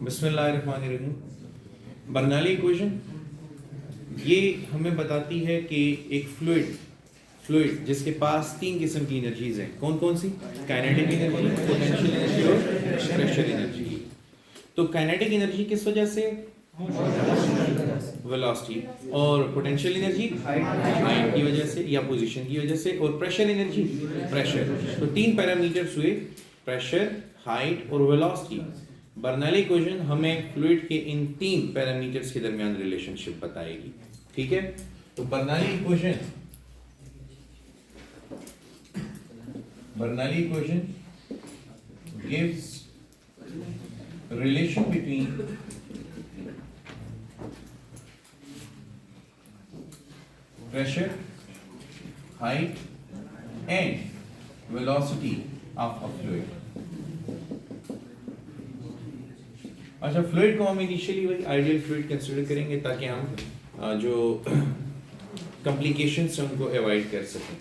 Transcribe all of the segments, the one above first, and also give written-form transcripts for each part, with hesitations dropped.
बिस्मिल्लाहिर्रहमानिर्रहीम। Bernoulli equation ये हमें बताती है कि एक फ्लूइड जिसके पास तीन किस्म की एनर्जीज हैं, कौन कौन सी? काइनेटिक एनर्जी, पोटेंशियल एनर्जी और प्रेशर एनर्जी। तो काइनेटिक एनर्जी किस वजह से? वेलोसिटी। और पोटेंशियल एनर्जी हाइट की वजह से या पोजीशन की वजह से। और प्रेशर एनर्जी प्रेशर। तो तीन पैरामीटर्स हुए, प्रेशर, हाइट और वेलोसिटी। बर्नौली इक्वेशन हमें फ्लूइड के इन तीन पैरामीटर्स के दरमियान रिलेशनशिप बताएगी। ठीक है, तो Bernoulli equation gives relation between pressure, height and velocity of a fluid. अच्छा, फ्लूइड को हम इनिशियली वही आइडियल फ्लूइड कंसिडर करेंगे ताकि हम जो कॉम्प्लिकेशंस हैं उनको अवॉइड कर सकें।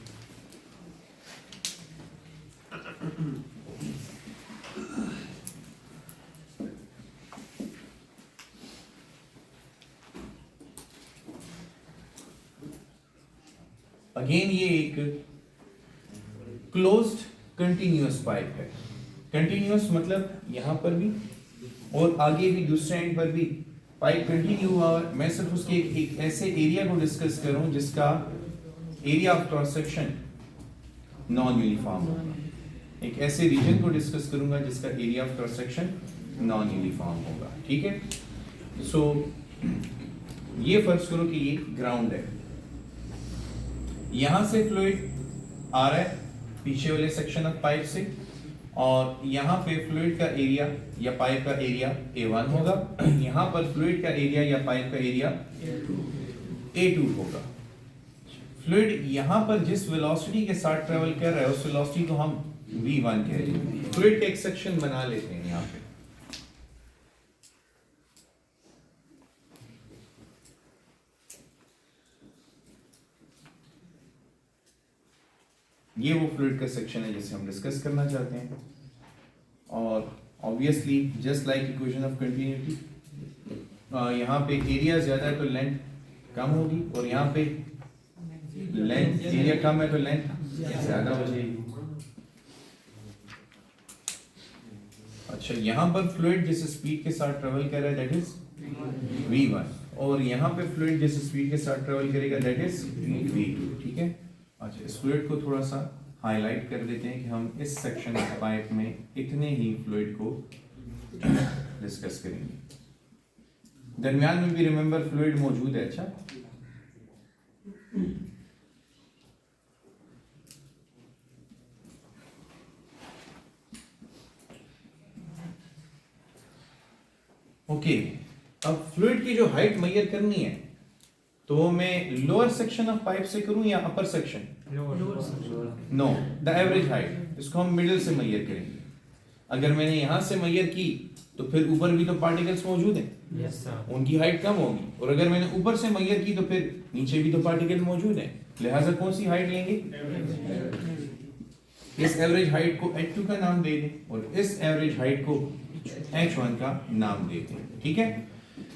अगेन ये एक क्लोज्ड कंटिन्यूअस पाइप है। कंटिन्यूअस मतलब यहां पर भी और आगे भी दूसरे एंड पर भी पाइप कंटिन्यू हुआ। मैं सिर्फ उसके एक ऐसे एरिया को डिस्कस करूं जिसका area of cross section non uniform होगा। एक ऐसे रीजन को डिस्कस करूंगा जिसका area of cross section non uniform होगा। ठीक है, सो ये फर्ज करो कि ये ग्राउंड है, यहां से फ्लूइड आ रहा है पीछे वाले सेक्शन ऑफ पाइप से, और यहां पे फ्लूइड का एरिया या पाइप का एरिया A1 होगा, यहां पर फ्लूइड का एरिया या पाइप का एरिया A2 होगा। फ्लूइड यहां पर जिस वेलोसिटी के साथ ट्रेवल कर रहा है उस वेलोसिटी को हम V1 कह रहे हैं। फ्लूइड का एक सेक्शन बना लेते हैं यहां पे, ये वो फ्लूइड का सेक्शन है जिसे हम डिस्कस करना चाहते हैं। और obviously just like equation of continuity, यहाँ पे एरिया ज्यादा है तो लेंथ कम होगी, और यहाँ पे लेंथ एरिया कम है तो लेंथ ज्यादा हो जाएगी। अच्छा, यहाँ पर फ्लूइड जिस स्पीड के साथ ट्रेवल कर रहा है दैट इज V1, और यहाँ पे फ्लूइड जिस स्पीड के साथ ट्रेवल करेगा दैट इज V2। ठीक है, अच्छा, इस फ्लूइड को थोड़ा सा हाईलाइट कर देते हैं कि हम इस सेक्शन ऑफ पाइप में इतने ही फ्लूइड को डिस्कस करेंगे। दरमियान में भी रिमेंबर फ्लूइड मौजूद है। अच्छा, ओके, अब फ्लूइड की जो हाइट मेजर करनी है तो मैं लोअर सेक्शन ऑफ पाइप से करूं या upper section? No, the average height, इसको हम मिडिल से मेजर करेंगे। अगर मैंने यहां से मेजर की तो फिर ऊपर भी तो पार्टिकल्स मौजूद हैं, yes, उनकी हाइट कम होगी, और अगर मैंने ऊपर से मेजर की तो फिर नीचे भी तो पार्टिकल मौजूद हैं, लिहाजा कौन सी हाइट लेंगे? इस एवरेज हाइट को H2 का नाम दे दें और इस एवरेज हाइट को H1 का नाम दे दें। ठीक है,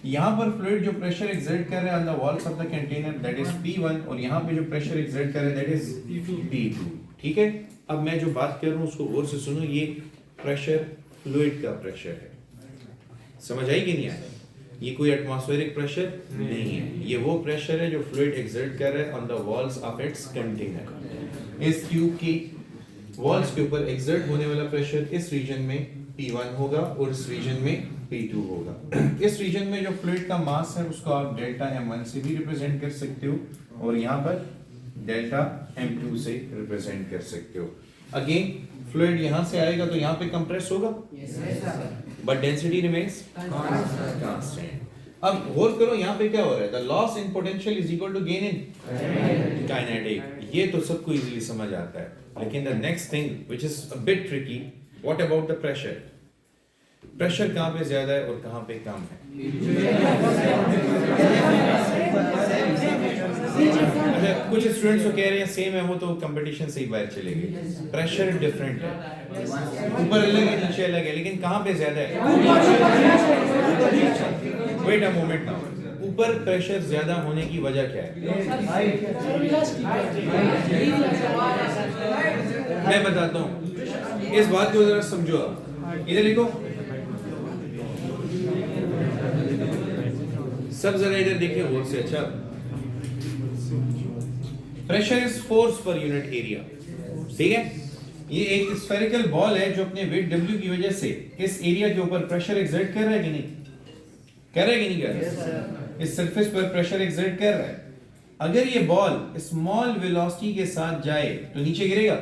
यहाँ पर फ्लूइड जो प्रेशर एक्सर्ट कर रहा है on the walls of the container that is P1, और यहाँ पे जो प्रेशर एक्सर्ट कर रहा है दैट इज P2। ठीक है, अब मैं जो बात कर रहा हूँ उसको गौर से सुनो। ये प्रेशर फ्लूइड का प्रेशर है, समझ आई कि नहीं आया? ये कोई एटमॉस्फेरिक प्रेशर नहीं है, ये वो प्रेशर है जो फ्लूइड एक्सर्ट कर रहा है on the walls of its container. इस ट्यूब की वॉल्स के ऊपर एक्सर्ट होने वाला प्रेशर इस रीजन में P1 होगा और इस रीजन में P2 होगा। इस रीजन में जो फ्लूइड का मास है उसको आप डेल्टा M1 से भी रिप्रेजेंट कर सकते हो, और यहाँ पर डेल्टा M2 से रिप्रेजेंट कर सकते हो। अगेन फ्लूइड यहाँ से आएगा तो यहाँ पे कंप्रेस होगा, बट डेंसिटी रिमेन्स कांस्टेंट। अब गौर करो यहाँ पे क्या हो रहा है, the loss in potential is equal to gain in kinetic. ये तो सबको इजीली समझ आता है, लेकिन the next thing which is a bit tricky, what about the pressure? Pressure कहाँ पे ज्यादा है और कहाँ पे कम है? अच्छा, कुछ स्टूडेंट्स तो कह रहे हैं सेम है, वो तो कंपटीशन से ही बाहर चले गए। प्रेशर डिफरेंट है, ऊपर अलग है नीचे अलग है, लेकिन कहाँ पे ज्यादा है? वेट अ मोमेंट नाउ, ऊपर प्रेशर ज्यादा होने की वजह क्या है? मैं बताता हूँ, इस बात को जरा समझो आप। इधर लिखो, सब जरा इधर देखिए गौर से। अच्छा, pressure is force per unit area, ठीक है? ये एक स्फेरिकल बॉल है जो अपने वेट W की वजह से इस एरिया के ऊपर प्रेशर एक्सर्ट कर रहा है कि नहीं? कर रहा है कि नहीं कर रहा? इस सरफेस पर प्रेशर एक्सर्ट कर रहा है। अगर ये बॉल स्मॉल वेलोसिटी के साथ जाए तो नीचे गिरेगा,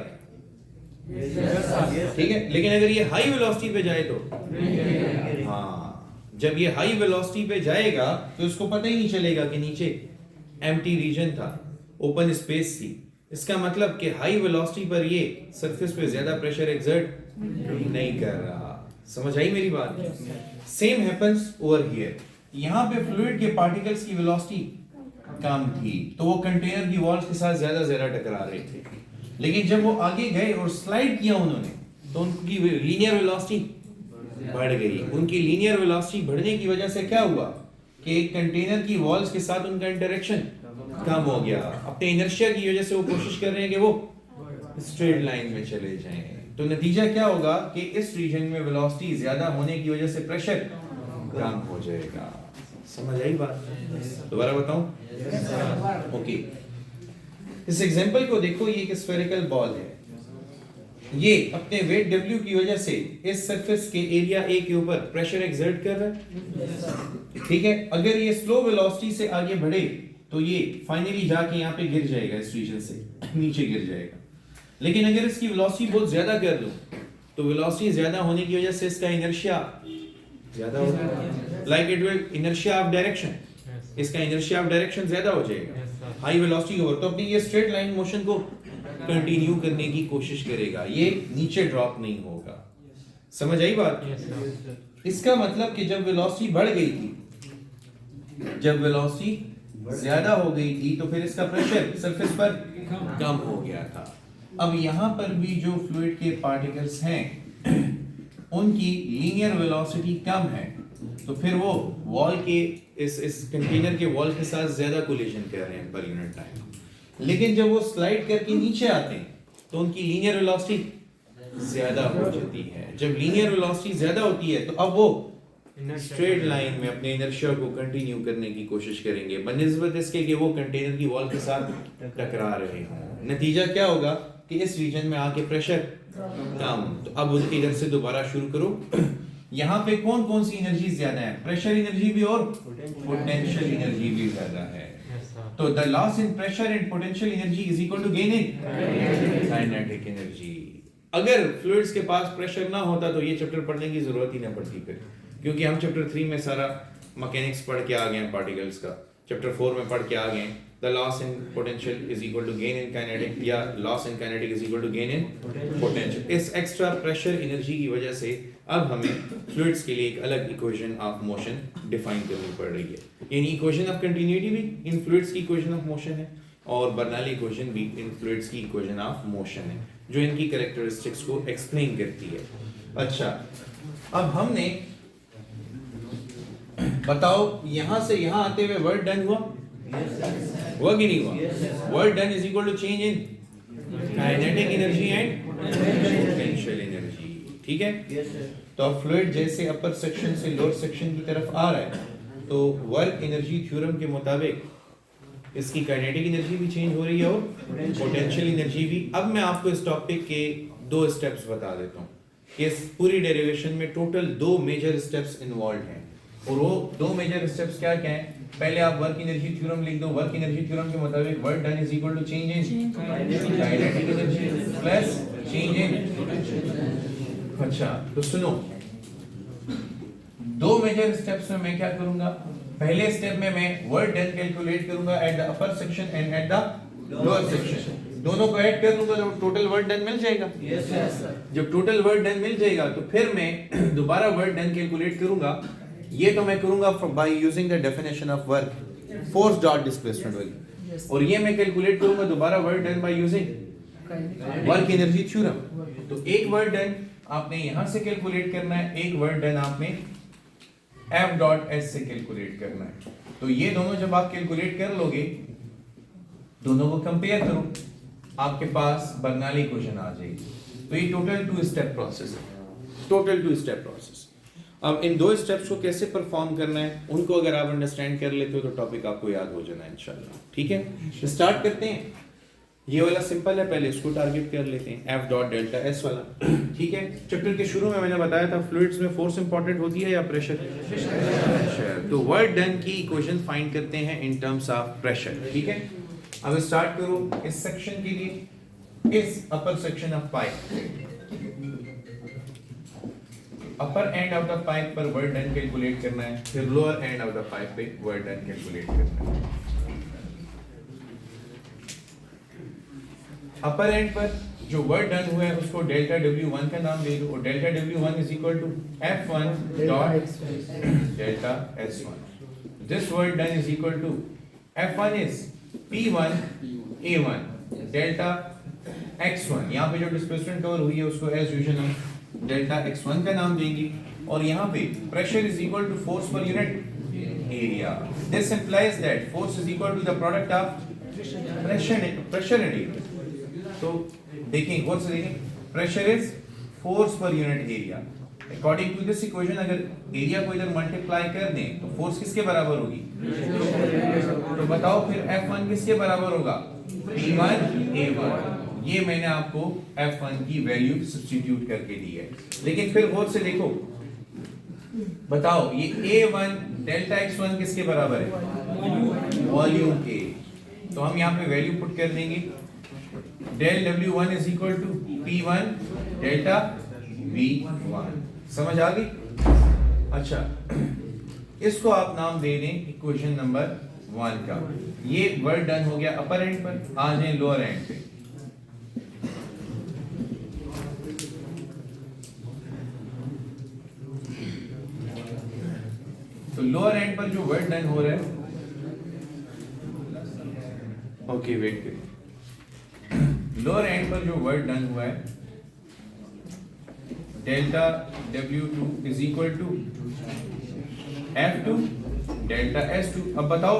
ठीक है? लेकिन अगर ये हाई वेलोसिटी पे जाए तो हाँ, जब ये हाई वेलोसिटी पे जाएगा तो उसको पता ही नहीं चलेगा कि नीचे एम्प्टी रीजन था, ओपन स्पेस थी। इसका मतलब कि हाई वेलोसिटी पर ये सरफेस पे ज्यादा प्रेशर एक्सर्ट नहीं कर रहा। समझ आई मेरी बात? Same happens over here. यहाँ पे फ्लूइड के पार्टिकल्स की वेलोसिटी कम थी तो वो कंटेनर की वॉल्स के साथ ज्यादा टकरा रहे थे, लेकिन जब वो आगे गए और स्लाइड किया उन्होंने तो उनकी लीनियर वेलोसिटी बढ़ गई। उनकी लीनियर वेलोसिटी बढ़ने की वजह से क्या हुआ कि एक कंटेनर की वॉल्स के साथ उनका इंटरेक्शन कम हो गया। अपने इनर्शिया की वजह से वो कोशिश कर रहे हैं कि वो स्ट्रेट लाइन में चले जाएं। तो नतीजा क्या होगा कि इस रीजन में वेलोसिटी ज्यादा होने की वजह से प्रेशर कम हो जाएगा। समझ आई बात? दोबारा बताऊं? ओके, इस एग्जांपल को देखो, ये एक स्फेरिकल बॉल है। ये अपने वेट W की वजह से इस सरफेस के एरिया A के ऊपर प्रेशर एक्सर्ट कर रहा है, ठीक है? अगर ये स्लो वेलोसिटी से आगे बढ़े तो ये फाइनली जाके यहाँ पे गिर जाएगा, इस रीजन से नीचे गिर जाएगा। लेकिन अगर इसकी वेलोसिटी बहुत ज्यादा कर दूं तो वेलोसिटी ज्यादा होने की वजह से इसका इनर्शिया ज्यादा होगा, like it will inertia of direction, इसका इनर्शिया ऑफ डायरेक्शन ज्यादा हो जाएगा हाई वेलोसिटी ओवर, तो अपनी ये स्ट्रेट लाइन मोशन को कंटिन्यू करने की कोशिश करेगा, ये नीचे ड्रॉप नहीं होगा। समझ आई बात? इसका मतलब कि जब वेलोसिटी बढ़ गई थी, जब वेलोसिटी ज्यादा हो गई थी तो फिर इसका प्रेशर सरफेस पर कम हो गया था। अब यहाँ पर भी जो फ्लूइड के पार्टिकल्स हैं उनकी लीनियर वेलोसिटी कम है, तो फिर वो वॉल के इस कंटेनर के वॉल के साथ ज्यादा कोलिजन कर रहे हैं पर यूनिट टाइम। लेकिन जब वो स्लाइड करके नीचे आते हैं तो उनकी लीनियर वेलोसिटी ज्यादा हो जाती है। जब लीनियर वेलोसिटी ज्यादा होती है तो अब वो स्ट्रेट लाइन में अपने इनर्शिया को कंटिन्यू करने की कोशिश करेंगे बनिस्बत इसके कि वो कंटेनर की वॉल के साथ टकरा रहे हों। नतीजा क्या होगा कि इस रीजन में आके प्रेशर कम। तो अब उनके इधर से दोबारा शुरू करो। यहाँ पे कौन कौन सी एनर्जी ज्यादा है? प्रेशर एनर्जी भी और पोटेंशियल एनर्जी भी ज्यादा है। तो the loss in pressure and potential energy is equal to gain in kinetic energy. अगर फ्लूइड्स के पास प्रेशर ना होता तो ये चैप्टर पढ़ने की जरूरत ही ना पड़ती फिर, क्योंकि हम चैप्टर 3 में सारा मैकेनिक्स पढ़ के आ गए हैं पार्टिकल्स का, चैप्टर 4 में पढ़ के आ गए the loss in potential is equal to gain in kinetic या loss in kinetic is equal to gain in potential. इस एक्स्ट्रा प्रेशर एनर्जी की वजह से अब हमें फ्लूइड्स के लिए एक अलग इक्वेशन ऑफ मोशन डिफाइन करनी पड़ रही है। यानी इक्वेशन ऑफ कंटिन्यूटी भी इन फ्लूइड्स की इक्वेशन ऑफ मोशन है और बर्नौली इक्वेशन भी इन फ्लूइड्स की इक्वेशन ऑफ मोशन है, जो इनकी कैरेक्टरिस्टिक्स को एक्सप्लेन करती है। अच्छा, अब हमने बताओ यहां से यहां आते हुए वर्क डन हुआ? हुआ कि नहीं हुआ? Work done is equal to change in kinetic energy and potential energy, ठीक है? तो अब फ्लूइड जैसे अपर सेक्शन से लोअर सेक्शन की तरफ आ रहा है तो वर्क एनर्जी थ्योरम के मुताबिक इसकी काइनेटिक एनर्जी भी चेंज हो रही है और पोटेंशियल एनर्जी भी। अब मैं आपको इस टॉपिक के 2 स्टेप्स बता देता हूँ। इस पूरी डेरिवेशन में टोटल 2 मेजर स्टेप्स इन्वॉल्व हैं और वो 2 मेजर स्टेप्स क्या क्या हैं? पहले आप वर्क एनर्जी थ्योरम लिख दो। वर्क एनर्जी थ्योरम के मुताबिक work done is equal to change in kinetic energy plus change in. अच्छा, तो सुनो, 2 मेजर स्टेप्स में मैं क्या करूंगा? पहले स्टेप में मैं वर्क डन कैलकुलेट करूंगा at the upper section and at the lower section, दोनों को ऐड कर लूंगा तो टोटल वर्क डन मिल जाएगा। Yes sir. जब टोटल वर्क डन मिल जाएगा तो फिर मैं दोबारा वर्क डन कैलकुलेट करूंगा। ये तो मैं करूंगा by using the definition of work, force dot displacement वाली। और ये मैं कैलकुलेट करूंगा दोबारा work done by using work energy theorem. तो एक वर्क डन आपने यहां से कैलकुलेट करना है, एक वर्क डन आपने F डॉट S से कैलकुलेट करना है। तो ये दोनों जब आप कैलकुलेट कर लोगे, दोनों को कंपेयर करो, आपके पास बर्नौली इक्वेशन आ जाएगी। तो ये टोटल 2 स्टेप प्रोसेस है, टोटल 2 स्टेप प्रोसेस। अब इन 2 स्टेप्स को कैसे परफॉर्म करना है, उनको अगर आप अंडरस्टैंड कर लेते हो तो टॉपिक आपको याद हो जाना है इंशाल्लाह। ठीक है, स्टार्ट करते हैं। ये वाला सिंपल है, पहले इसको टारगेट कर लेते हैं, F डॉट डेल्टा S वाला। ठीक है, चैप्टर के शुरू में मैंने बताया था फ्लूइड्स में फोर्स इंपॉर्टेंट होती है या प्रेशर? प्रेशर। तो वर्क डन की इक्वेशन फाइंड करते हैं इन टर्म्स ऑफ प्रेशर। ठीक है, अब स्टार्ट करो इस सेक्शन के लिए, इस upper section of pipe, upper end of the pipe पर वर्क डन कैलकुलेट करना है, फिर lower end of the pipe पे वर्क डन कैलकुलेट करना है। अपर एंड पर जो वर्क डन हुआ है उसको डेल्टा W1 का नाम दे दो, और delta W1 is equal to F1 dot delta S1। This work done is equal to F1 is P1 A1 delta X1। यहाँ पे जो डिस्प्लेसमेंट कवर हुई है उसको एज यूजुअल हम डेल्टा X1 का नाम देंगे, और यहाँ पे pressure is equal to force per unit area. This implies that force is equal to the product of pressure and area. तो देखें गौर से देखें, pressure is force per unit area. According to this equation अगर area को इधर multiply कर दें तो फोर्स किसके बराबर होगी? तो बताओ फिर F1 किसके बराबर होगा? P1 A1। ये मैंने आपको F1 की वैल्यू सब्स्टिट्यूट करके दी है। लेकिन फिर गौर से देखो, बताओ ये A1 डेल्टा X1 किसके बराबर है? वॉल्यूम के। तो हम यहाँ पे वैल्यू पुट कर देंगे, del W1 is equal to P1 delta V1। समझ आ गई? अच्छा, इसको आप नाम दे दें इक्वेशन नंबर 1 का। ये वर्क डन हो गया अपर एंड पर, आ जाए लोअर एंड पे। तो लोअर एंड पर जो वर्क डन हो रहा है, ओके वेट करिए, लोअर एंड पर जो वर्क डन हुआ है delta W2 is equal to F2 delta S2। अब बताओ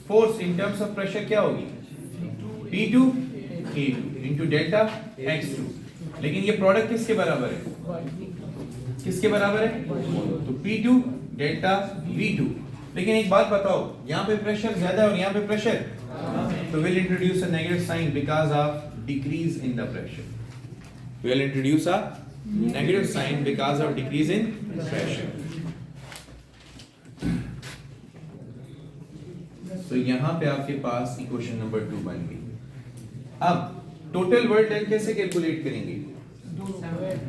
force in terms of pressure क्या होगी? P2 A2 into delta X2। लेकिन ये प्रोडक्ट किसके बराबर है? किसके बराबर है? तो P2 डेल्टा V2। लेकिन एक बात बताओ, यहाँ पे प्रेशर ज्यादा है और यहाँ पे प्रेशर, तो we'll introduce a negative sign because of decrease in the pressure. We'll introduce a negative sign because of decrease in pressure. तो यहाँ पे आपके पास इक्वेशन नंबर 2 बन गई। अब टोटल वर्क डन कैसे कैलकुलेट करेंगे?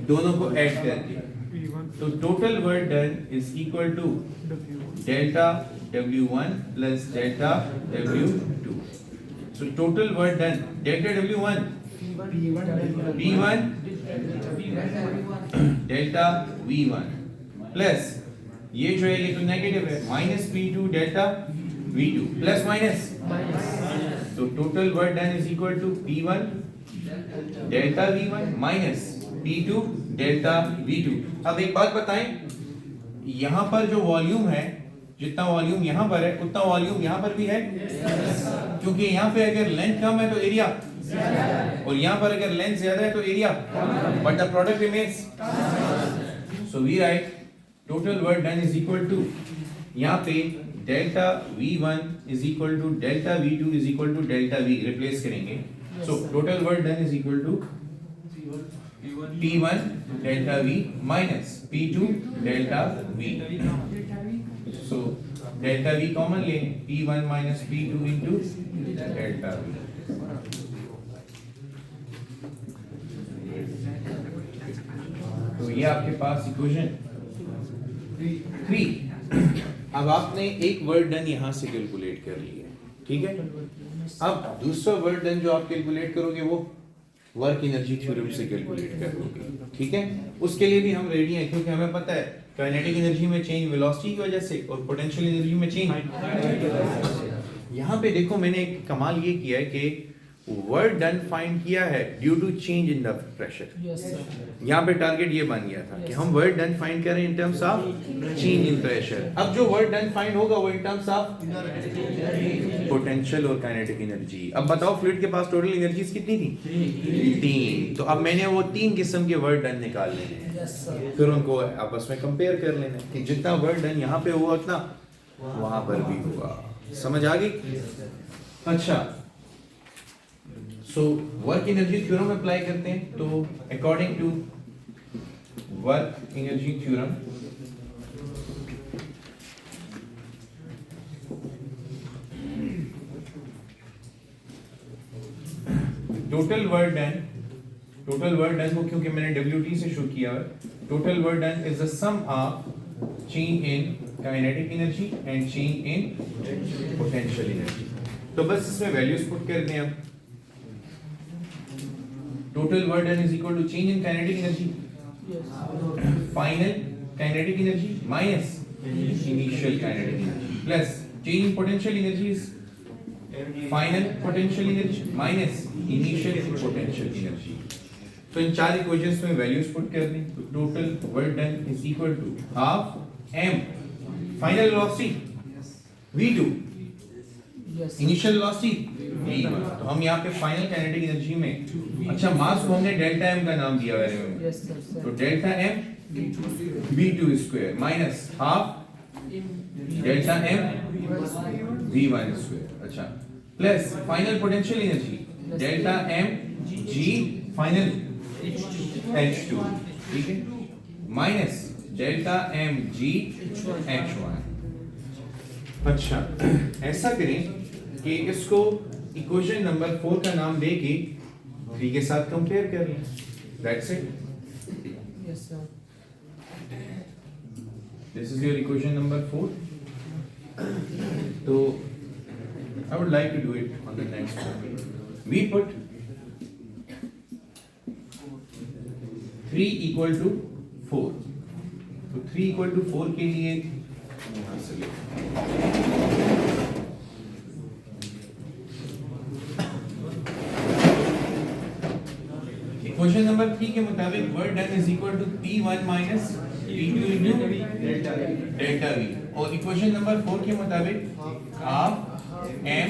दोनों को ऐड करके। तो total work done is equal to delta W1 plus delta W2। So total work done delta W1 P1 delta V1 plus ये जो है ये तो नेगेटिव है, minus P2 delta V2 plus minus. तो total work done is equal to P1 delta V1 minus P2 delta V2। अब एक बात बताएं, यहाँ पर जो वॉल्यूम है, जितना वॉल्यूम यहाँ पर है उतना वॉल्यूम यहाँ पर भी है, क्योंकि यहाँ पे अगर लेंथ कम है तो एरिया, और यहाँ पर अगर लेंथ ज्यादा है तो area, but the product remains. So we write total work done is equal to, यहाँ पे delta V1 is equal to delta V2 is equal to delta V replace करेंगे। So total work done is equal to P1 delta V minus P2 delta V। So delta V common ले, P1 minus P2 into delta V। तो ये आपके पास equation 3। अब आपने एक work done यहां से कैलकुलेट कर लिया, ठीक है। अब दूसरा वर्क डन जो आप कैलकुलेट करोगे वो वर्क एनर्जी थ्योरम से कैलकुलेट करोगे, ठीक है। उसके लिए भी हम रेडी हैं, क्योंकि हमें पता है काइनेटिक एनर्जी में चेंज वेलोसिटी की वजह से और पोटेंशियल एनर्जी में चेंज यहाँ पे देखो मैंने एक कमाल ये किया है कि वर्क डन फाइंड किया है due to change in the pressure. यहाँ पे टारगेट ये बन गया था कि हम वर्क डन फाइंड करें इन terms of change in pressure. अब जो वर्क डन फाइंड होगा वो इन टर्म्स ऑफ पोटेंशियल और काइनेटिक एनर्जी। अब बताओ फ्लूइड के पास टोटल एनर्जीज कितनी थी? 3। तो अब मैंने वो 3 किस्म के वर्क डन निकाल लेने हैं, फिर उनको आपस में कंपेयर कर लेना है कि जितना वर्क डन यहाँ पे हुआ उतना वहां पर भी होगा। समझ आ गई? अच्छा, so work energy theorem apply करते हैं। तो according to work energy theorem, total work done को क्योंकि मैंने WT से शुरू किया है, total work done is the sum of change in kinetic energy and change in potential energy. तो बस इसमें वैल्यूज पुट कर दें। अब total work done is equal to change in kinetic energy, final kinetic energy minus initial kinetic energy, plus change in potential energy is final potential energy minus initial potential energy. तो इन चार equations में values put कर दें। तो total work done is equal to half m final velocity v2 initial velocity v1। तो हम यहाँ पे फाइनल काइनेटिक एनर्जी में, अच्छा मास को हमने डेल्टा m का नाम दिया है, तो delta m v2 square minus half delta m v1 square. अच्छा, plus final potential energy delta m g final h2, ठीक है, minus delta m g h1। अच्छा, ऐसा करें कि इसको इक्वेशन नंबर 4 का नाम देके 3 के साथ कंपेयर कर लें। That's it. Yes sir. This is your equation number 4। तो I would like to do it on the next one. We put 3 equal to 4. तो 3 equal to 4 के लिए यहाँ से ले इक्वेशन नंबर 3 के मुताबिक work done is equal to P1 minus P2 into delta V, और इक्वेशन नंबर 4 के मुताबिक half m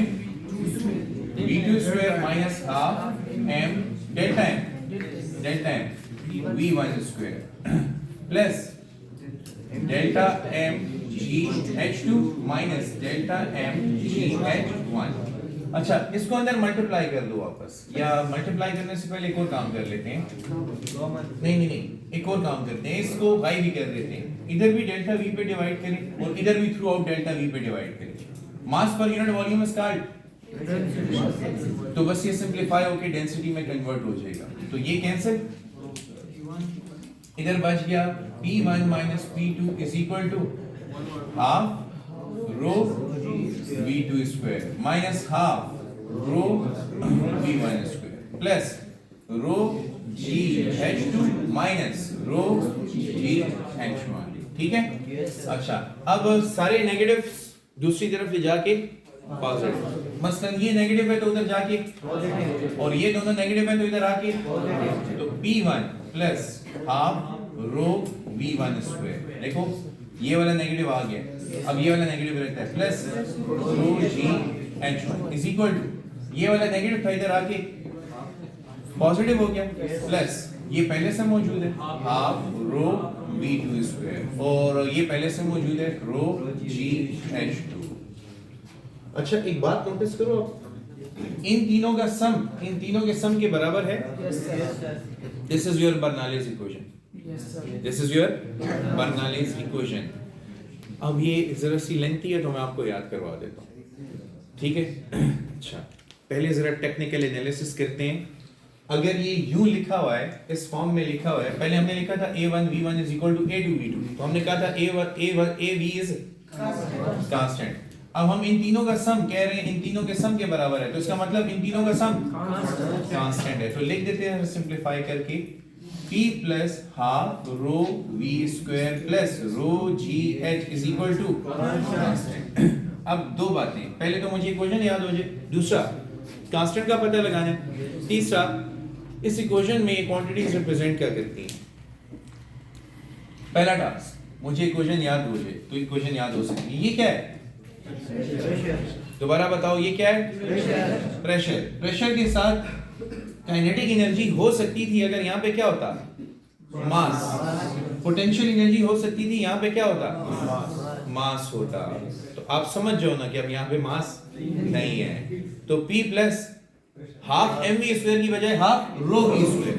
v2 square minus half m delta m v1 square plus delta m g h2 minus delta m g h1। अच्छा, इसको अंदर multiply कर लो वापस, या multiply करने से पहले एक और काम कर लेते हैं। नहीं, एक और काम करते हैं, इसको y भी कर देते हैं। इधर भी डेल्टा v पे डिवाइड करें और इधर भी थ्रू आउट डेल्टा v पे डिवाइड करें। मास पर यूनिट वॉल्यूम इज कॉल्ड, तो बस ये सिंपलीफाई होके डेंसिटी में कन्वर्ट हो जाएगा। तो ये कैंसिल, इधर बच गया P1 minus P2 is equal to half rho V2 square minus half rho V1 square plus rho G H2 minus rho G H1। ठीक है? अच्छा, अब सारे नेगेटिव्स दूसरी तरफ ले जाके पॉजिटिव, मसलन ये नेगेटिव है तो उधर जाके, और ये दोनों नेगेटिव है तो इधर आके, तो P1 plus half rho V1 square. देखो ये वाला नेगेटिव आ गया, अब ये वाला नेगेटिव रहता है, plus rho G H1 is equal to ये वाला नेगेटिव था इधर आके पॉजिटिव हो गया, प्लस ये पहले से मौजूद है हाफ रो V2 स्क्वायर, और ये पहले से मौजूद है रो G H2। अच्छा, एक बात नोटिस करो, इन तीनों का सम इन तीनों के सम के बराबर है। This is your Bernoulli's equation, this is your Bernoulli's equation. अब ये जरा सी लेंथी है तो मैं आपको याद करवा देता हूँ, ठीक है? अच्छा, पहले जरा टेक्निकल एनालिसिस करते हैं। अगर ये यूं लिखा हुआ है, इस फॉर्म में लिखा हुआ है, पहले हमने लिखा था A1 V1 is equal to A2 V2, तो हमने कहा था AV is कांस्टेंट। अब हम इन तीनों का सम कह रहे हैं, इन तीनों के सम के बराबर है, तो इसका मतलब इन तीनों का सम कांस्टेंट है। तो लिख देते हैं सिंपलीफाई करके, P plus half rho V square plus rho G H is equal to constant. अब दो बातें, पहले तो मुझे इक्वेशन याद हो जाए, दूसरा कांस्टेंट का पता लगाना है, तीसरा इस इक्वेशन में ये क्वांटिटीज रिप्रेजेंट क्या करती हैं। पहला टास्क मुझे इक्वेशन याद हो जाए, तो इक्वेशन याद हो सकती है। ये क्या है, दोबारा बताओ, ये क्या है, प्रेशर। प्रेशर के साथ काइनेटिक एनर्जी हो सकती थी अगर यहाँ पे क्या होता, मास। पोटेंशियल एनर्जी हो सकती थी, यहाँ पे क्या होता, मास होता। तो आप समझ जाओ ना कि अब यहाँ पे मास नहीं है, तो P plus half M V square की बजाय half rho V square,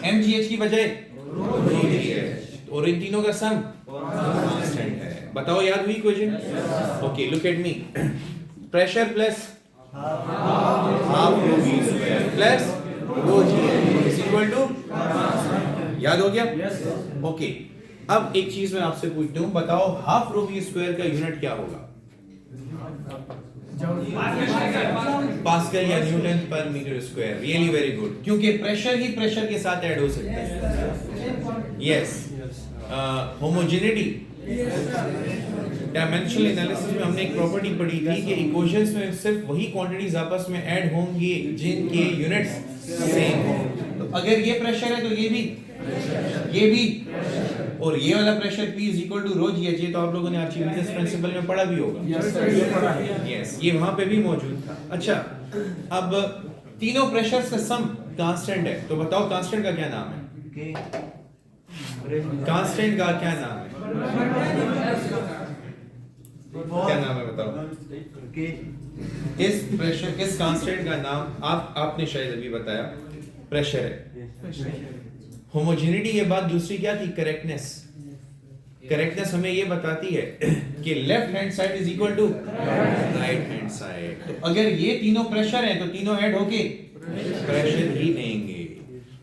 M G H की बजाय रो जी एच, और इन तीनों का सम कांस्टेंट है। बताओ याद हुई equation? Okay, look at me, pressure plus half rho V square plus rho G H is equal to, याद हो गया? ओके, अब एक चीज मैं आपसे पूछता हूँ, बताओ हाफ रो वी स्क्वायर का यूनिट क्या होगा? पास्कल या newton per metre square. Really very good, क्योंकि प्रेशर ही प्रेशर के साथ ऐड हो सकता है। यस, होमोजेनिटी, डायमेंशनल एनालिसिस में हमने एक प्रॉपर्टी पढ़ी थी कि इक्वेशंस में सिर्फ वही क्वांटिटीज आपस में ऐड होंगे जिनके यूनिट्स सेम हो। तो अगर ये प्रेशर है तो ये भी, और ये वाला pressure P is equal to rho G H, ये तो आप लोगों ने आर्चिमेडेस प्रिंसिपल में पढ़ा भी होगा। यस, ये वहां पे भी मौजूद था। अच्छा, अब तीनों प्रेशर्स का सम कांस्टेंट है, तो बताओ कांस्टेंट का क्या नाम है? कांस्टेंट का क्या नाम है? क्या नाम है बताओ? इस प्रेशर, इस कांस्टेंट का नाम आपने शायद अभी बताया, प्रेशर है। होमोजेनिटी के बाद दूसरी क्या थी? करेक्टनेस। करेक्टनेस हमें ये बताती है कि left hand side is equal to right hand side. तो अगर ये तीनों प्रेशर हैं तो तीनों ऐड होके प्रेशर ही देंगे।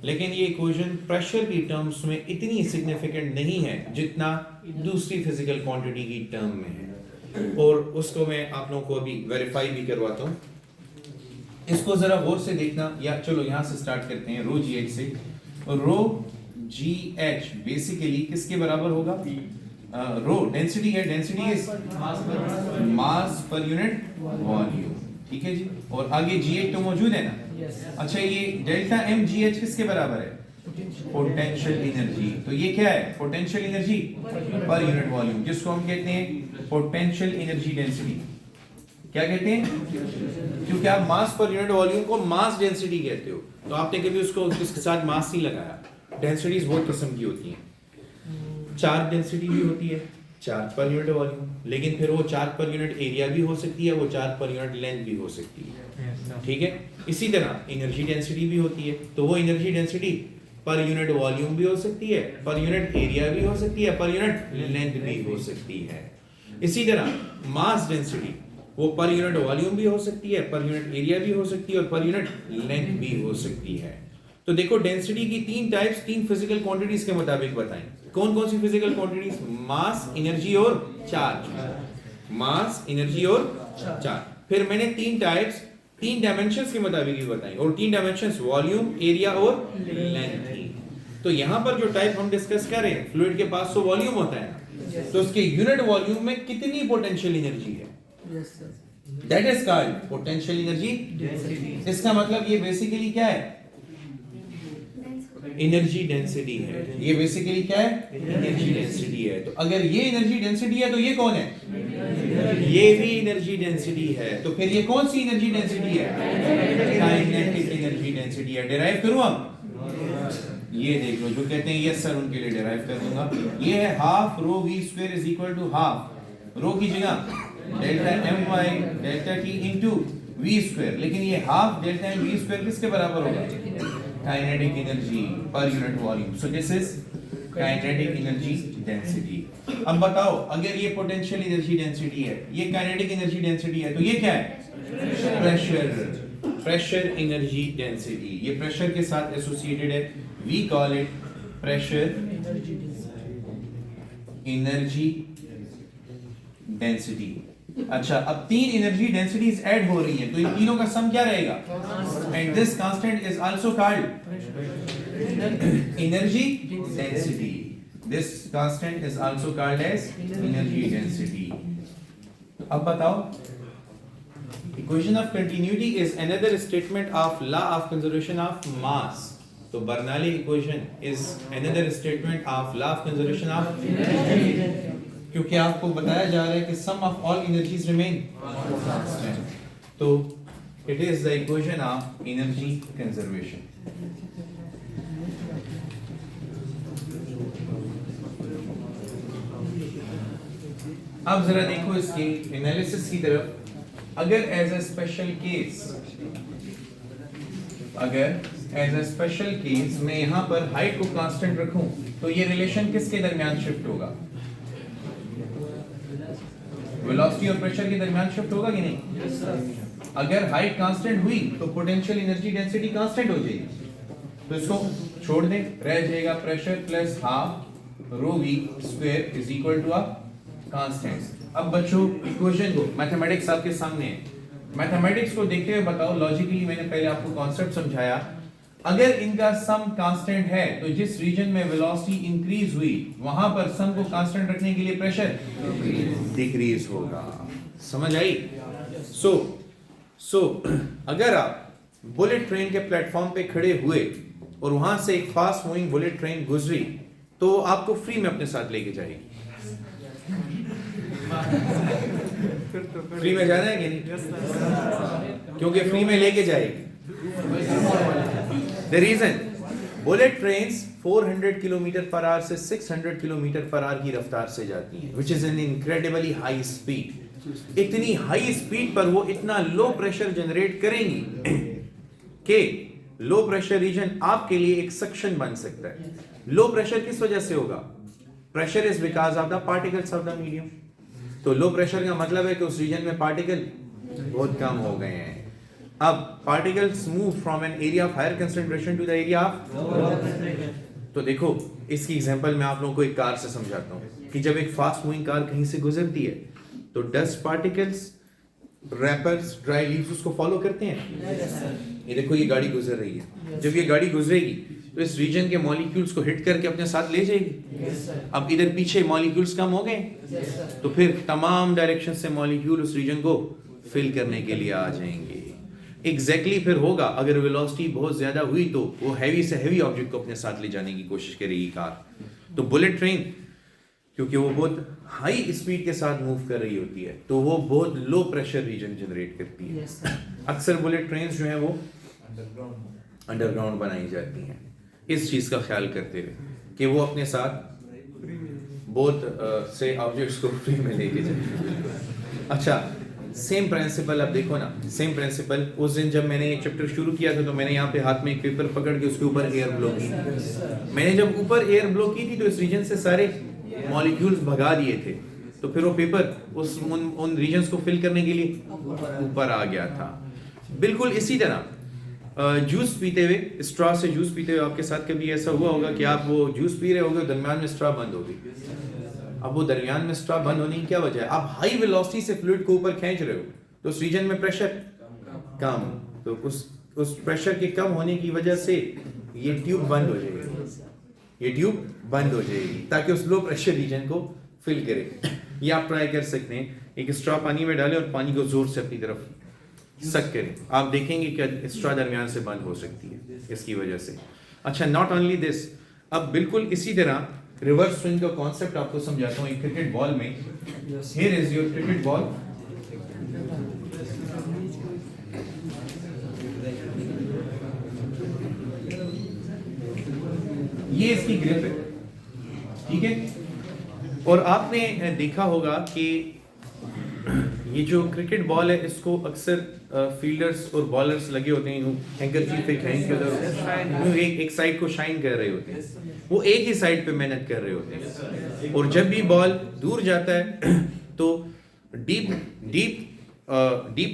लेकिन ये इक्वेशन प्रेशर की टर्म्स में इतनी सिग्निफिकेंट नहीं है जितना दूसरी फिजिकल क्वांटिटी की टर्म में है, और उसको मैं आप लोगों को अभी वेरीफाई भी करवाता हूँ। इसको जरा गौर से देखना, या चलो यहाँ से स्टार्ट करते हैं, रो जी एच से। रो जी एच बेसिकली किसके बराबर होगा? रो डेंसिटी है, डेंसिटी इज मास पर यूनिट वॉल्यूम, ठीक है जी। और आगे जी एच तो मौजूद है ना। अच्छा, ये डेल्टा एम जी एच किसके बराबर है? Potential energy. तो ये क्या है? Potential energy per unit volume, जिसको हम कहते हैं पोटेंशियल एनर्जी डेंसिटी। क्या कहते हैं? क्योंकि आप मास पर यूनिट वॉल्यूम को मास डेंसिटी कहते हो, तो आपने कभी उसको उसके साथ मास नहीं लगाया। डेंसिटीज बहुत किस्म की होती हैं, चार्ज डेंसिटी भी होती है, चार्ज पर यूनिट वॉल्यूम, लेकिन फिर वो चार्ज पर यूनिट एरिया भी हो सकती है, वो चार्ज पर यूनिट लेंथ भी हो सकती है, ठीक है। इसी तरह एनर्जी डेंसिटी भी होती है, तो वो एनर्जी डेंसिटी पर यूनिट वॉल्यूम भी हो सकती है, पर यूनिट एरिया भी हो सकती है, पर यूनिट लेंथ भी हो सकती है। इसी तरह मास डेंसिटी वो पर यूनिट वॉल्यूम भी हो सकती है, पर यूनिट एरिया भी हो सकती है, और पर यूनिट लेंथ भी हो सकती है। तो देखो, डेंसिटी की तीन टाइप्स, तीन फिजिकल क्वांटिटीज के मुताबिक बताएं। कौन कौन सी फिजिकल क्वांटिटीज? मास, एनर्जी और चार्ज। मास, एनर्जी और चार्ज। फिर मैंने तीन टाइप्स, तीन डायमेंशंस के मुताबिक भी बताई, और तीन डायमेंशंस वॉल्यूम, एरिया और लेंथ थी। तो यहाँ पर जो टाइप हम डिस्कस कर रहे हैं, फ्लूइड के पास तो वॉल्यूम होता है ना, तो उसके यूनिट वॉल्यूम में कितनी पोटेंशियल एनर्जी है? That is called potential energy density. इसका मतलब ये बेसिकली क्या है? एनर्जी डेंसिटी है। ये बेसिकली क्या है? एनर्जी डेंसिटी है। तो अगर ये एनर्जी डेंसिटी है तो ये कौन है? ये भी एनर्जी डेंसिटी है। तो फिर ये कौन सी एनर्जी डेंसिटी है? काइनेटिक एनर्जी डेंसिटी है। डिराइव करूं अब? ये देख लो, जो कहते हैं यस सर उनके लिए डिराइव कर दूंगा। ये है half rho V square is equal to half rho की जगह delta M by delta T into V square, लेकिन ये half delta M V square किसके बराबर होगा? Kinetic energy per unit volume. So this is kinetic energy density. अब बताओ, अगर ये पोटेंशियल एनर्जी डेंसिटी है, ये काइनेटिक एनर्जी डेंसिटी है, तो ये क्या है? प्रेशर। प्रेशर एनर्जी डेंसिटी, ये प्रेशर के साथ एसोसिएटेड है। We call it pressure energy density. अच्छा, अब तीन एनर्जी डेंसिटीज ऐड हो रही हैं, तो इन तीनों का सम क्या रहेगा? And this constant is also called energy density. This constant is also called as energy density. अब बताओ, equation of continuity is another statement of law of conservation of mass. तो Bernoulli equation is another statement of law of conservation of, क्योंकि आपको बताया जा रहा है कि sum of all energies remain constant, तो it is the equation of energy conservation. अब जरा देखो इसकी एनालिसिस की तरफ। अगर एज अ स्पेशल केस, अगर एज अ स्पेशल केस मैं यहां पर हाइट को कांस्टेंट रखूं तो ये रिलेशन किसके दरमियान शिफ्ट होगा? वेलोसिटी और प्रेशर के दरमियान शिफ्ट होगा कि नहीं? अगर हाइट कांस्टेंट हुई तो पोटेंशियल एनर्जी डेंसिटी कांस्टेंट हो जाएगी, तो इसको छोड़ दें, रह जाएगा pressure plus half rho V square is equal to a constant. अब बच्चों इक्वेशन को, मैथमेटिक्स आपके सामने है, मैथमेटिक्स को देखते हुए बताओ, लॉजिकली मैंने पहले आपको कॉन्सेप्ट समझाया, अगर इनका सम कांस्टेंट है तो जिस रीजन में वेलोसिटी इंक्रीज हुई वहां पर सम को कांस्टेंट रखने के लिए प्रेशर डिक्रीज होगा। समझ आई? सो अगर आप बुलेट ट्रेन के प्लेटफॉर्म पे खड़े हुए और वहां से एक फास्ट मूविंग बुलेट ट्रेन गुजरी तो आपको फ्री में अपने साथ लेके जाएगी। फ्री में जाना है कि नहीं? क्योंकि फ्री में लेके जाएगी। The reason, bullet trains 400 kilometre per hour से 600 किलोमीटर पर आवर की रफ्तार से जाती हैं, which is an incredibly high speed. इतनी हाई स्पीड पर वो इतना लो प्रेशर जनरेट करेंगी कि लो प्रेशर रीजन आपके लिए एक सक्शन बन सकता है। लो प्रेशर किस वजह से होगा? Pressure is because of the particles of the medium. तो लो प्रेशर का मतलब है कि उस रीजन में पार्टिकल बहुत कम हो गए हैं। अब particles move from an area of higher concentration to the area of, तो देखो इसकी एग्जांपल मैं आप लोगों को एक कार से समझाता हूँ कि जब एक फास्ट मूविंग कार कहीं से गुजरती है तो dust particles, rappers, dry leaves उसको फॉलो करते हैं। ये देखो ये गाड़ी गुजर रही है, जब ये गाड़ी गुजरेगी तो इस रीजन के मॉलिक्यूल्स को हिट करके अपने साथ ले जाएगी। अब इधर पीछे मॉलिक्यूल्स कम हो गए तो फिर तमाम डायरेक्शन से मॉलिक्यूल उस रीजन को फिल करने के लिए आ जाएंगे। एग्जैक्टली फिर होगा, अगर वेलोसिटी बहुत ज्यादा हुई तो वो हैवी से हैवी ऑब्जेक्ट को अपने साथ ले जाने की कोशिश करेगी कार। तो बुलेट ट्रेन क्योंकि वो बहुत हाई स्पीड के साथ मूव कर रही होती है तो वो बहुत लो प्रेशर रीजन जनरेट करती है। अक्सर बुलेट ट्रेन जो है वो अंडरग्राउंड बनाई जाती हैं इस चीज का ख्याल करते हुए कि वो अपने साथ बहुत से ऑब्जेक्ट्स को फ्री में लेके जाए। अच्छा, सेम प्रिंसिपल अब देखो ना, सेम प्रिंसिपल उस दिन जब मैंने ये चैप्टर शुरू किया था तो मैंने यहाँ पे हाथ में एक पेपर पकड़ के उसके ऊपर एयर ब्लो की। मैंने जब ऊपर एयर ब्लो की थी तो इस रीजन से सारे मॉलिक्यूल्स भगा दिए थे, तो फिर वो पेपर उन रीजन्स को फिल करने के लिए ऊपर आ गया था। बिल्कुल इसी तरह जूस पीते हुए, स्ट्रॉ से जूस पीते हुए आपके साथ कभी ऐसा हुआ होगा कि आप वो जूस पी रहे होगे, दरमियान में स्ट्रॉ बंद होगी। अब वो दरमियान में स्ट्रॉ बंद होने की क्या वजह है? आप हाई वेलोसिटी से फ्लूइड को ऊपर खींच रहे हो तो उस रीजन में प्रेशर कम, तो उस प्रेशर के कम होने की वजह से ये ट्यूब बंद हो जाएगी, ये ट्यूब बंद हो जाएगी ताकि उस लो प्रेशर रीजन को फिल करे। ये आप ट्राई कर सकते हैं, एक स्ट्रॉ पानी में डालें और पानी को जोर से अपनी तरफ सक करें, आप देखेंगे कि स्ट्रॉ दरमियान से बंद हो सकती है इसकी वजह से। अच्छा, नॉट ओनली दिस, अब बिल्कुल इसी तरह रिवर्स स्विंग का कॉन्सेप्ट आपको समझाता हूँ। एक क्रिकेट बॉल में, here is your cricket ball, ये इसकी ग्रिप है, ठीक है। और आपने देखा होगा कि ये जो क्रिकेट बॉल है इसको अक्सर फील्डर्स और बॉलर्स लगे होते हैं, हैंकरचीफ पे खींच के उधर एक साइड को शाइन कर रहे होते हैं, वो एक ही साइड पे मेहनत कर रहे होते हैं। और जब भी बॉल दूर जाता है तो डीप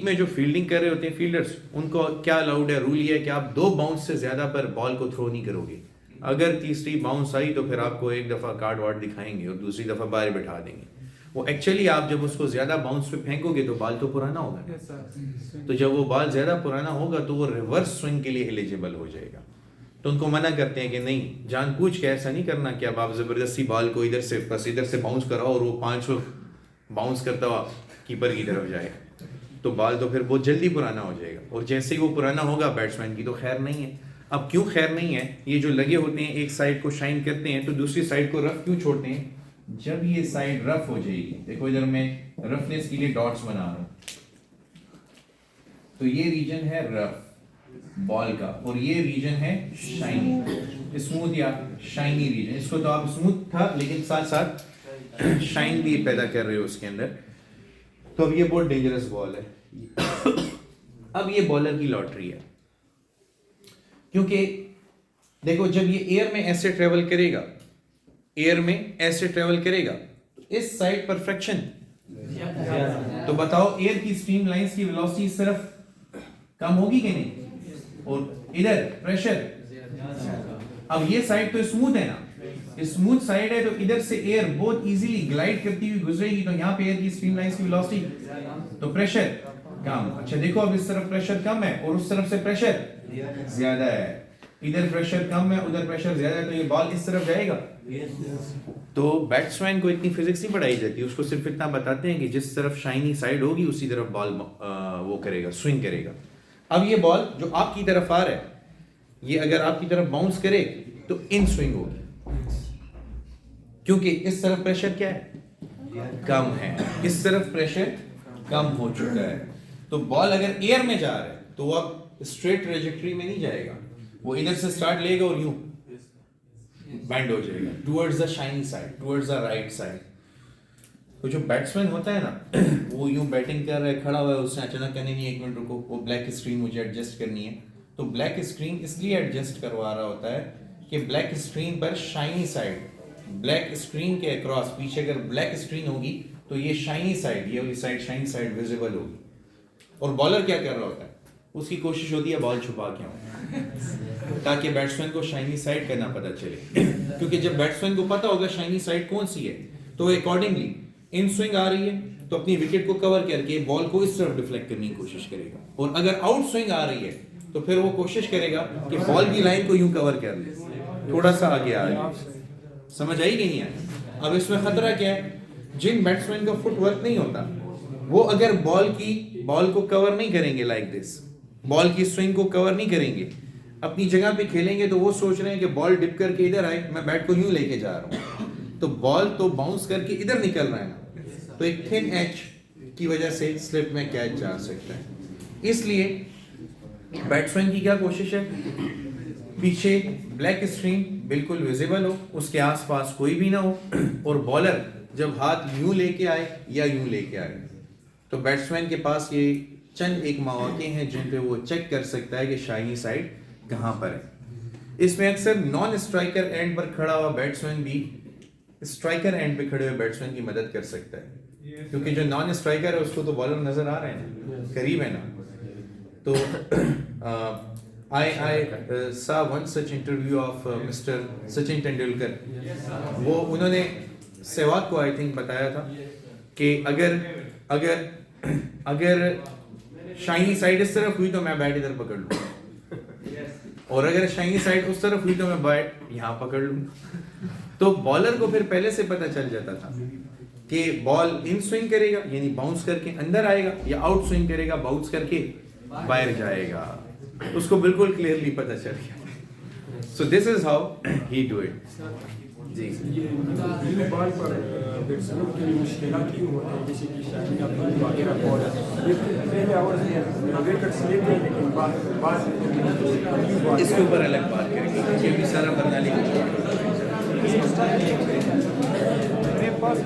में जो फील्डिंग कर रहे होते हैं फील्डर्स, उनको क्या अलाउड है, रूल ये है कि आप 2 बाउंस से ज्यादा पर बॉल को थ्रो नहीं करोगे। अगर तीसरी बाउंस आई तो फिर आपको एक दफा कार्ड वार्ड दिखाएंगे और दूसरी दफा बाहर बैठा देंगे। वो एक्चुअली आप जब उसको ज्यादा बाउंस पे फेंकोगे तो बॉल तो पुराना होगा, तो जब वो बॉल ज्यादा पुराना होगा तो वो रिवर्स स्विंग के लिए एलिजिबल हो जाएगा। तो उनको मना करते हैं कि नहीं, जानबूझ के ऐसा नहीं करना कि अब आप जबरदस्ती बॉल को इधर से बाउंस कराओ और वो 5 बाउंस करता हुआ कीपर की तरफ जाए तो बॉल तो फिर बहुत जल्दी पुराना हो जाएगा, और जैसे ही वो पुराना होगा बैट्समैन की तो खैर नहीं है। अब क्यों खैर नहीं है, ये जो लगे होते हैं एक साइड को शाइन करते हैं तो दूसरी साइड को रफ क्यों छोड़ते हैं? जब ये साइड रफ हो जाएगी, देखो इधर मैं रफनेस के लिए डॉट्स बना रहा हूं, तो ये रीजन है रफ बॉल का और ये रीजन है शाइनी, स्मूथ या शाइनी रीजन। इसको तो आप स्मूथ था लेकिन साथ साथ शाइन भी पैदा कर रहे हो उसके अंदर। तो अब ये बहुत डेंजरस बॉल है। अब ये बॉलर की लॉटरी है, क्योंकि देखो जब ये एयर में ऐसे ट्रेवल करेगा, एयर में ऐसे ट्रेवल करेगा तो इस साइड पर फ्रिक्शन, तो बताओ एयर की स्ट्रीम लाइंस की वेलोसिटी इस तरफ कम होगी कि नहीं, और इधर प्रेशर। अब ये साइड तो स्मूथ है ना, स्मूथ साइड है तो इधर से एयर बहुत इजीली ग्लाइड करती हुई गुजरेगी, तो यहाँ पे एयर की स्ट्रीम लाइंस की वेलोसिटी, तो प्रेशर कम। अच्छा देखो अब इस तरफ प्रेशर कम है और उस तरफ से प्रेशर ज्यादा है, इधर प्रेशर कम है उधर प्रेशर ज्यादा है, तो ये बॉल इस तरफ जाएगा। तो बैट्समैन को इतनी फिजिक्स नहीं पढ़ाई जाती, उसको सिर्फ इतना बताते हैं कि जिस तरफ शाइनी साइड होगी उसी तरफ बॉल वो करेगा, स्विंग करेगा। अब ये बॉल जो आपकी तरफ आ रहा है, ये अगर आपकी तरफ बाउंस करे तो इन स्विंग होगी, क्योंकि इस तरफ प्रेशर क्या है, कम है, इस तरफ प्रेशर कम हो चुका है। तो बॉल अगर एयर में जा रहा है तो वो अब स्ट्रेट ट्रेजेक्टरी में नहीं जाएगा, वो इधर से स्टार्ट लेगा और यूं बैंड हो जाएगा towards the shiny side, towards the right side. तो जो बैट्समैन होता है ना, वो यूं बैटिंग कर रहा है, खड़ा हुआ है, उसने अचानक कहने नहीं एक मिनट रुको, वो ब्लैक स्क्रीन मुझे एडजस्ट करनी है, तो ब्लैक स्क्रीन इसलिए एडजस्ट करवा रहा होता है कि ब्लैक स्क्रीन पर शाइनी साइड, ब्लैक स्क्रीन के अक्रॉस पीछे अगर ब्लैक स्क्रीन होगी तो ये शाइनी साइड, ये वाली साइड शाइनी साइड विजिबल होगी। और बॉलर क्या कर रहा होता है, उसकी कोशिश होती है बॉल छुपा के आऊं ताकि बैट्समैन को शाइनी साइड का ना पता चले, क्योंकि जब बैट्समैन को पता होगा शाइनी साइड कौन सी है तो अकॉर्डिंगली इन स्विंग आ रही है तो अपनी विकेट को कवर करके बॉल को इस तरफ डिफ्लेक्ट करने की कोशिश करेगा, और अगर आउट स्विंग आ रही है तो फिर वो कोशिश करेगा कि बॉल की लाइन को यूं कवर कर ले, थोड़ा सा आगे आ जाए। समझ आई कि नहीं है? अब इसमें खतरा क्या है, जिन बैट्समैन का फुटवर्क नहीं होता वो अगर बॉल को कवर नहीं करेंगे लाइक दिस, बॉल की स्विंग को कवर नहीं करेंगे, अपनी जगह पे खेलेंगे, तो वो सोच रहे हैं कि बॉल डिप करके इधर आए, मैं बैट को यूं लेके जा रहा हूं, तो बॉल तो बाउंस करके इधर निकल रहा है ना, तो एक थिन एज की वजह से स्लिप में कैच जा सकता है। इसलिए बैट्समैन की क्या कोशिश है, पीछे ब्लैक स्क्रीन बिल्कुल विजिबल हो, उसके आसपास कोई भी ना हो, और बॉलर जब हाथ यूं लेके आए या यूं लेके आए, तो बैट्समैन के पास ये चंद एक मौके हैं जिन पे वो चेक कर सकता है कि शाइनी साइड कहाँ पर है। इसमें अक्सर नॉन स्ट्राइकर एंड पर खड़ा हुआ बैट्समैन भी स्ट्राइकर एंड पे खड़े हुए बैट्समैन की मदद कर सकता है, क्योंकि जो नॉन स्ट्राइकर है उसको तो बॉलर नजर आ रहे हैं, करीब है ना। तो I saw one such interview of Mr. Sachin Tendulkar. वो उन्होंने सहवाग को आई थिंक बताया था कि अगर शाइनी साइड इस तरफ हुई तो मैं बैट इधर पकड़ लूँ, और अगर शाइनी साइड उस तरफ हुई तो मैं बैट यहाँ पकड़ लूँ। तो बॉलर को फिर पहले से पता चल जाता था कि बॉल इन स्विंग करेगा यानी बाउंस करके अंदर आएगा, या आउट स्विंग करेगा बाउंस करके बाहर जाएगा, उसको बिल्कुल क्लियरली पता चल गया। So this is how he do it. जी ये बॉल पर बैट्समैन के लिए मुश्किलात क्यों होती है, जैसे कि शाइनी का वगैरह बॉल है, ये पहले आवर्स में विकेट्स लेते हैं लेकिन बाद इसके ऊपर अलग बात करेंगे, ये भी सारा प्रणाली मेरे पास